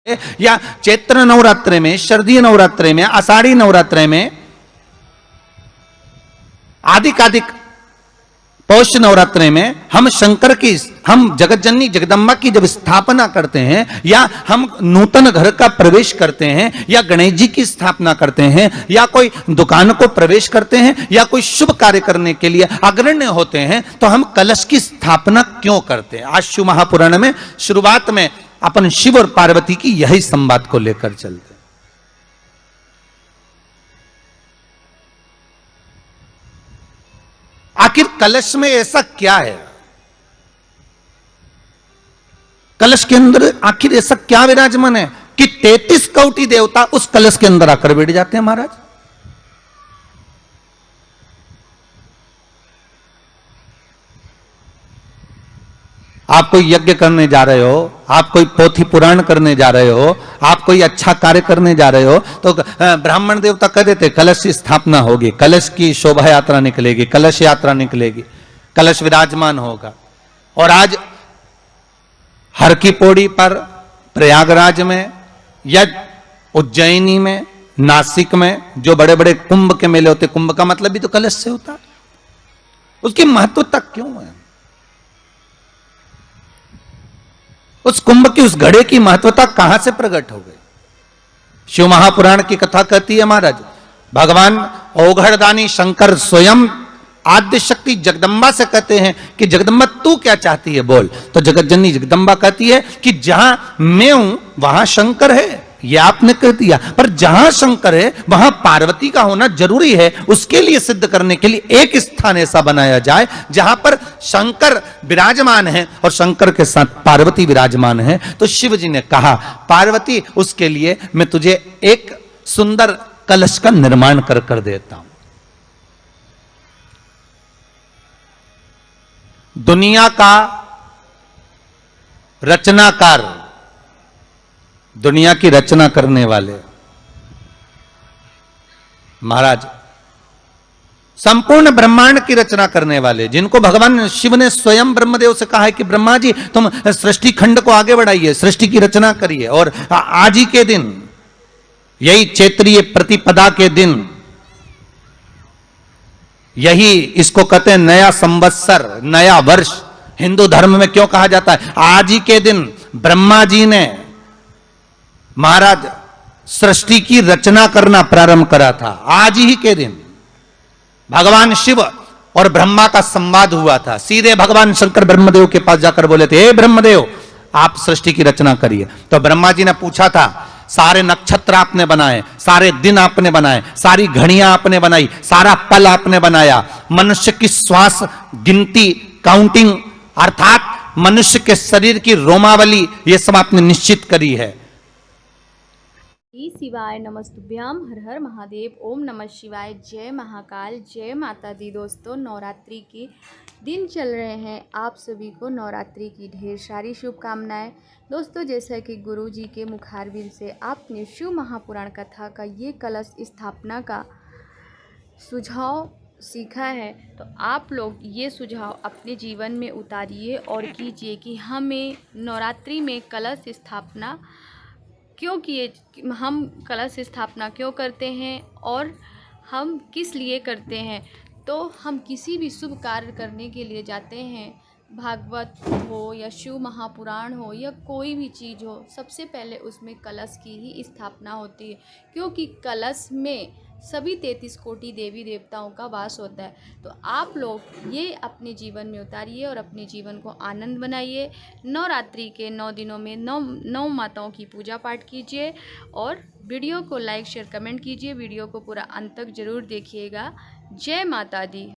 या चैत्र नवरात्रे में, शारदीय नवरात्रे में, आषाढ़ी नवरात्रे में, आदिकादिक पौष नवरात्रे में हम शंकर की, हम जगत जननी जगदम्बा की जब स्थापना करते हैं, या हम नूतन घर का प्रवेश करते हैं, या गणेश जी की स्थापना करते हैं, या कोई दुकान को प्रवेश करते हैं, या कोई शुभ कार्य करने के लिए अग्रण्य होते हैं, तो हम कलश की स्थापना क्यों करते हैं? आज शिव महापुराण में शुरुआत में अपन शिव और पार्वती की यही संवाद को लेकर चलते हैं। आखिर कलश में ऐसा क्या है? कलश के अंदर आखिर ऐसा क्या विराजमान है कि 33 कोटि देवता उस कलश के अंदर आकर बैठ जाते हैं? महाराज, आप कोई यज्ञ करने जा रहे हो, आप कोई पोथी पुराण करने जा रहे हो, आप कोई अच्छा कार्य करने जा रहे हो, तो ब्राह्मण देवता कह देते कलश की स्थापना होगी, कलश की शोभा यात्रा निकलेगी, कलश यात्रा निकलेगी, कलश विराजमान होगा। और आज हर की पौड़ी पर, प्रयागराज में, या उज्जैनी में, नासिक में जो बड़े बड़े कुंभ के मेले होते, कुंभ का मतलब भी तो कलश से होता, उसकी महत्वता क्यों है? उस कुंभ की, उस घड़े की महत्वता कहां से प्रकट हो गई? शिव महापुराण की कथा कहती है महाराज, भगवान औघड़दानी शंकर स्वयं आद्य शक्ति जगदम्बा से कहते हैं कि जगदम्बा तू क्या चाहती है बोल। तो जगत जननी जगदम्बा कहती है कि जहां मैं हूं वहां शंकर है, ये आपने कह दिया, पर जहां शंकर है वहां पार्वती का होना जरूरी है। उसके लिए सिद्ध करने के लिए एक स्थान ऐसा बनाया जाए जहां पर शंकर विराजमान है और शंकर के साथ पार्वती विराजमान है। तो शिव जी ने कहा, पार्वती उसके लिए मैं तुझे एक सुंदर कलश का निर्माण कर देता हूं। दुनिया का रचनाकार, दुनिया की रचना करने वाले महाराज, संपूर्ण ब्रह्मांड की रचना करने वाले, जिनको भगवान शिव ने स्वयं ब्रह्मदेव से कहा है कि ब्रह्मा जी तुम सृष्टि खंड को आगे बढ़ाइए, सृष्टि की रचना करिए। और आज ही के दिन, यही चैत्रीय प्रतिपदा के दिन, यही इसको कहते हैं नया संवत्सर, नया वर्ष। हिंदू धर्म में क्यों कहा जाता है? आज ही के दिन ब्रह्मा जी ने महाराज सृष्टि की रचना करना प्रारंभ करा था। आज ही के दिन भगवान शिव और ब्रह्मा का संवाद हुआ था। सीधे भगवान शंकर ब्रह्मदेव के पास जाकर बोले थे, हे ब्रह्मदेव आप सृष्टि की रचना करिए। तो ब्रह्मा जी ने पूछा था, सारे नक्षत्र आपने बनाए, सारे दिन आपने बनाए, सारी घड़ियां आपने बनाई, सारा पल आपने बनाया, मनुष्य की श्वास गिनती, काउंटिंग, अर्थात मनुष्य के शरीर की रोमावली, ये सब आपने निश्चित करी है। शिवाय नमस्तुभ्याम, हर हर महादेव, ओम नमः शिवाय, जय महाकाल, जय माता दी। दोस्तों, नवरात्रि के दिन चल रहे हैं, आप सभी को नवरात्रि की ढेर सारी शुभकामनाएं। दोस्तों, जैसा कि गुरु जी के मुखारबिंद से आपने शिव महापुराण कथा का ये कलश स्थापना का सुझाव सीखा है, तो आप लोग ये सुझाव अपने जीवन में उतारिए और कीजिए कि हमें नवरात्रि में कलश स्थापना क्यों किए, हम कलश स्थापना क्यों करते हैं और हम किस लिए करते हैं। तो हम किसी भी शुभ कार्य करने के लिए जाते हैं, भागवत हो या शिव महापुराण हो या कोई भी चीज़ हो, सबसे पहले उसमें कलश की ही स्थापना होती है, क्योंकि कलश में सभी 33 कोटि देवी देवताओं का वास होता है। तो आप लोग ये अपने जीवन में उतारिए और अपने जीवन को आनंद बनाइए। नवरात्रि के 9 दिनों में नौ माताओं की पूजा पाठ कीजिए और वीडियो को लाइक शेयर कमेंट कीजिए। वीडियो को पूरा अंत तक जरूर देखिएगा। जय माता दी।